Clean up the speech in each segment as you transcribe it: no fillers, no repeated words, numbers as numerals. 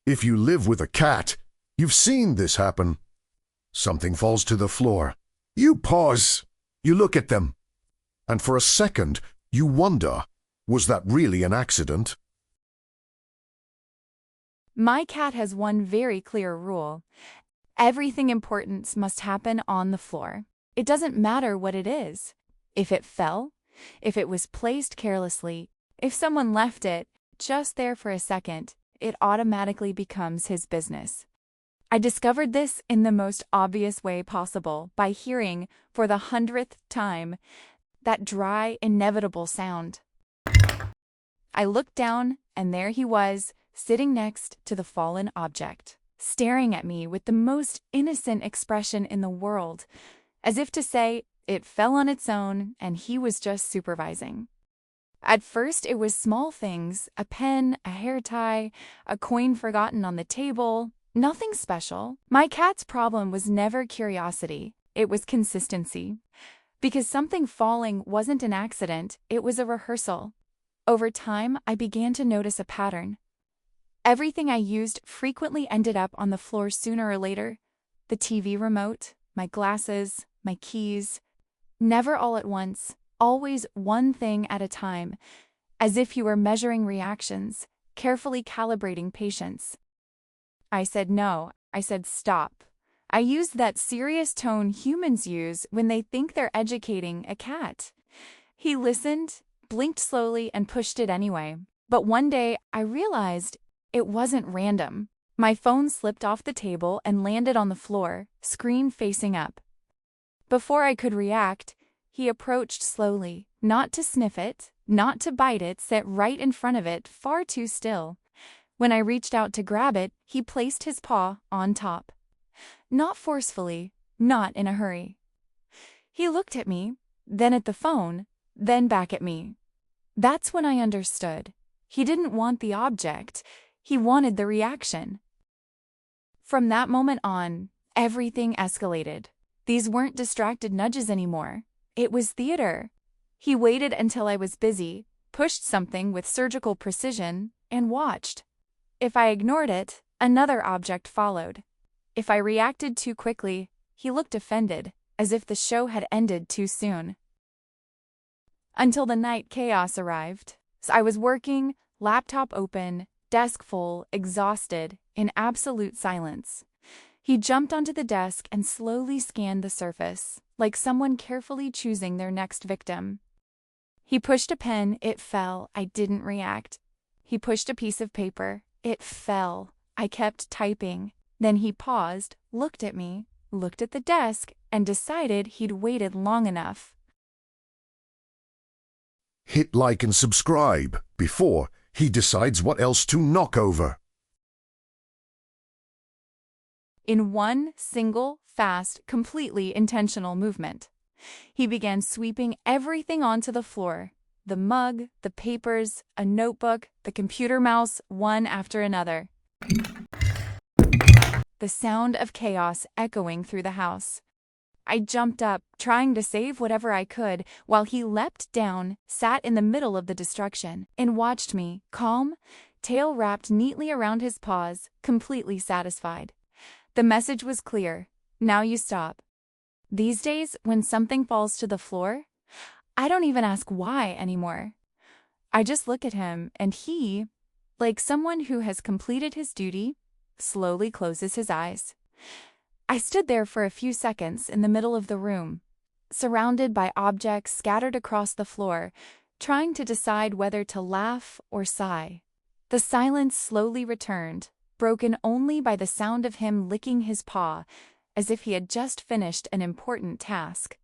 If you live with a cat, you've seen this happen. Something falls to the floor. You pause. You look at them. And for a second, you wonder, was that really an accident? My cat has one very clear rule. Everything important must happen on the floor. It doesn't matter what it is. If it fell, if it was placed carelessly, if someone left it just there for a second, it automatically becomes his business. I discovered this in the most obvious way possible by hearing, for the 100th time, that dry, inevitable sound. I looked down, and there he was, sitting next to the fallen object, staring at me with the most innocent expression in the world, as if to say it fell on its own and he was just supervising. At first it was small things, a pen, a hair tie, a coin forgotten on the table, nothing special. My cat's problem was never curiosity, it was consistency. Because something falling wasn't an accident, it was a rehearsal. Over time, I began to notice a pattern. Everything I used frequently ended up on the floor sooner or later. The TV remote, my glasses, my keys. Never all at once, always one thing at a time, as if you were measuring reactions, carefully calibrating patience. I said no, I said stop. I used that serious tone humans use when they think they're educating a cat. He listened, blinked slowly, and pushed it anyway. But one day, I realized it wasn't random. My phone slipped off the table and landed on the floor, screen facing up. Before I could react, he approached slowly, not to sniff it, not to bite it, sat right in front of it, far too still. When I reached out to grab it, he placed his paw on top. Not forcefully, not in a hurry. He looked at me, then at the phone, then back at me. That's when I understood. He didn't want the object, he wanted the reaction. From that moment on, everything escalated. These weren't distracted nudges anymore. It was theater. He waited until I was busy, pushed something with surgical precision, and watched. If I ignored it, another object followed. If I reacted too quickly, he looked offended, as if the show had ended too soon. Until the night chaos arrived. I was working, laptop open, desk full, exhausted, in absolute silence. He jumped onto the desk and slowly scanned the surface, like someone carefully choosing their next victim. He pushed a pen, it fell, I didn't react. He pushed a piece of paper, it fell, I kept typing. Then he paused, looked at me, looked at the desk, and decided he'd waited long enough. Hit like and subscribe before he decides what else to knock over. In one single, fast, completely intentional movement, he began sweeping everything onto the floor. The mug, the papers, a notebook, the computer mouse, one after another. The sound of chaos echoing through the house. I jumped up, trying to save whatever I could, while he leapt down, sat in the middle of the destruction, and watched me, calm, tail wrapped neatly around his paws, completely satisfied. The message was clear. Now you stop. These days, when something falls to the floor, I don't even ask why anymore. I just look at him, and he, like someone who has completed his duty, slowly closes his eyes. I stood there for a few seconds in the middle of the room, surrounded by objects scattered across the floor, trying to decide whether to laugh or sigh. The silence slowly returned, broken only by the sound of him licking his paw, as if he had just finished an important task.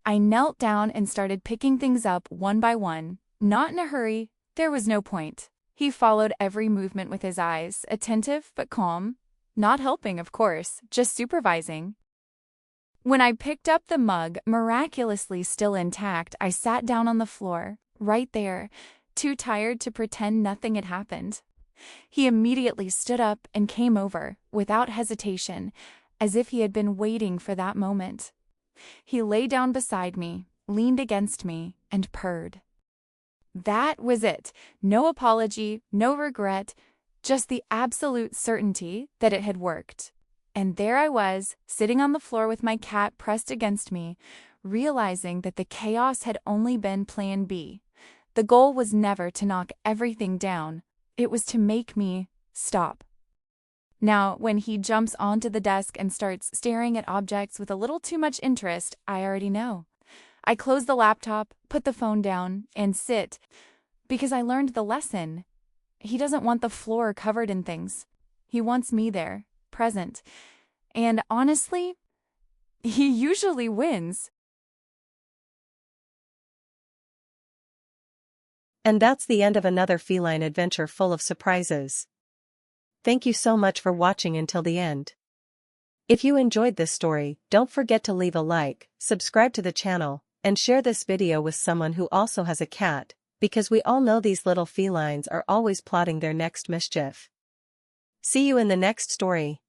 I knelt down and started picking things up one by one, not in a hurry, there was no point. He followed every movement with his eyes, attentive but calm. Not helping, of course, just supervising. When I picked up the mug, miraculously still intact, I sat down on the floor, right there, too tired to pretend nothing had happened. He immediately stood up and came over, without hesitation, as if he had been waiting for that moment. He lay down beside me, leaned against me, and purred. That was it. No apology, no regret, just the absolute certainty that it had worked. And there I was, sitting on the floor with my cat pressed against me, realizing that the chaos had only been plan B. The goal was never to knock everything down, it was to make me stop. Now, when he jumps onto the desk and starts staring at objects with a little too much interest, I already know. I close the laptop, put the phone down, and sit, because I learned the lesson. He doesn't want the floor covered in things. He wants me there, present. And honestly, he usually wins. And that's the end of another feline adventure full of surprises. Thank you so much for watching until the end. If you enjoyed this story, don't forget to leave a like, subscribe to the channel, and share this video with someone who also has a cat, because we all know these little felines are always plotting their next mischief. See you in the next story.